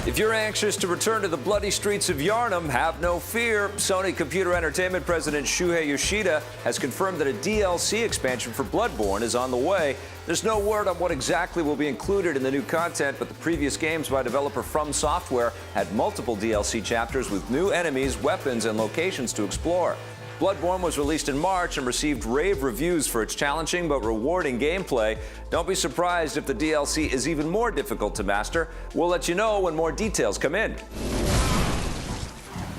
If you're anxious to return to the bloody streets of Yharnam, have no fear. Sony Computer Entertainment President Shuhei Yoshida has confirmed that a DLC expansion for Bloodborne is on the way. There's no word on what exactly will be included in the new content, but the previous games by developer From Software had multiple DLC chapters with new enemies, weapons, and locations to explore. Bloodborne was released in March and received rave reviews for its challenging but rewarding gameplay. Don't be surprised if the DLC is even more difficult to master. We'll let you know when more details come in.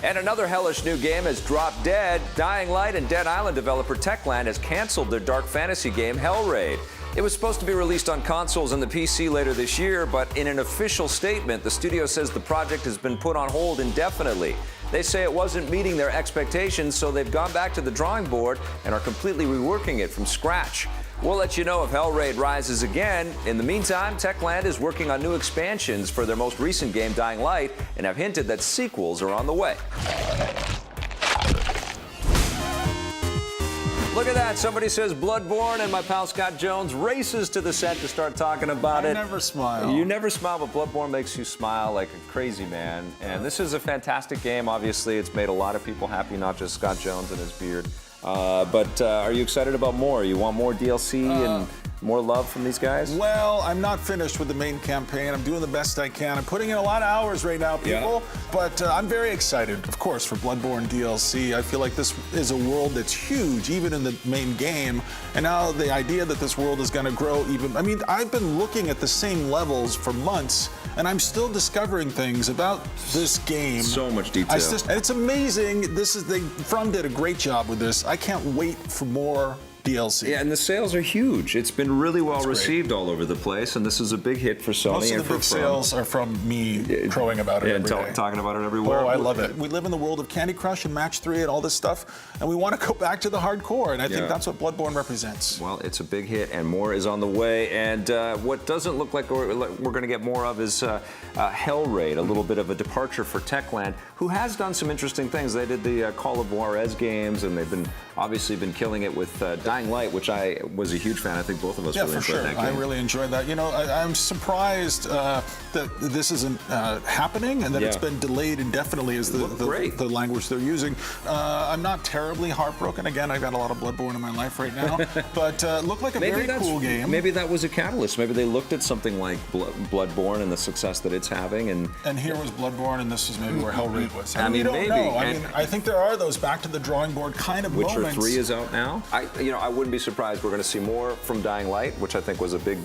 And another hellish new game has dropped dead. Dying Light and Dead Island developer Techland has canceled their dark fantasy game Hellraid. It was supposed to be released on consoles and the PC later this year, but in an official statement, the studio says the project has been put on hold indefinitely. They say it wasn't meeting their expectations, so they've gone back to the drawing board and are completely reworking it from scratch. We'll let you know if Hellraid rises again. In the meantime, Techland is working on new expansions for their most recent game, Dying Light, and have hinted that sequels are on the way. Look at that. Somebody says Bloodborne, and my pal Scott Jones races to the set to start talking about it. I never smile. You never smile, but Bloodborne makes you smile like a crazy man. And this is a fantastic game. Obviously, it's made a lot of people happy, not just Scott Jones and his beard. But are you excited about more? You want more DLC and more love from these guys? Well, I'm not finished with the main campaign. I'm doing the best I can. I'm putting in a lot of hours right now, people. Yeah. But I'm very excited, of course, for Bloodborne DLC. I feel like this is a world that's huge, even in the main game. And now the idea that this world is going to grow even... I mean, I've been looking at the same levels for months, and I'm still discovering things about this game. So much detail. And it's amazing. From did a great job with this. I can't wait for more DLC. Yeah, and the sales are huge. It's been really well received all over the place, and this is a big hit for Sony. Most of the big sales are from me crowing about it every day. Talking about it everywhere. Oh, I love it. We live in the world of Candy Crush and Match 3 and all this stuff, and we want to go back to the hardcore, and I think that's what Bloodborne represents. Well, it's a big hit, and more is on the way, and what doesn't look like we're going to get more of is Hellraid, a little bit of a departure for Techland, who has done some interesting things. They did the Call of Juarez games, and they've obviously been killing it with Dying Light, which I was a huge fan. I think both of us really enjoyed that game. I really enjoyed that. You know, I'm surprised that this isn't happening and that it's been delayed indefinitely is the language they're using. I'm not terribly heartbroken. Again, I've got a lot of Bloodborne in my life right now, but looked like a very cool game. Maybe that was a catalyst. Maybe they looked at something like Bloodborne and the success that it's having, and here was Bloodborne, and this is maybe where Hellraid was. I mean, maybe. I mean, I think there are those back to the drawing board kind of moments. Witcher 3 is out now. I wouldn't be surprised we're going to see more from Dying Light, which I think was a big,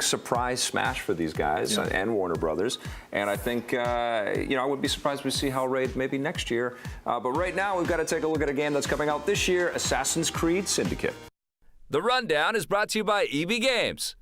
surprise smash for these guys and Warner Brothers. And I think, I wouldn't be surprised we see Hellraid maybe next year. But right now, we've got to take a look at a game that's coming out this year, Assassin's Creed Syndicate. The Rundown is brought to you by EB Games.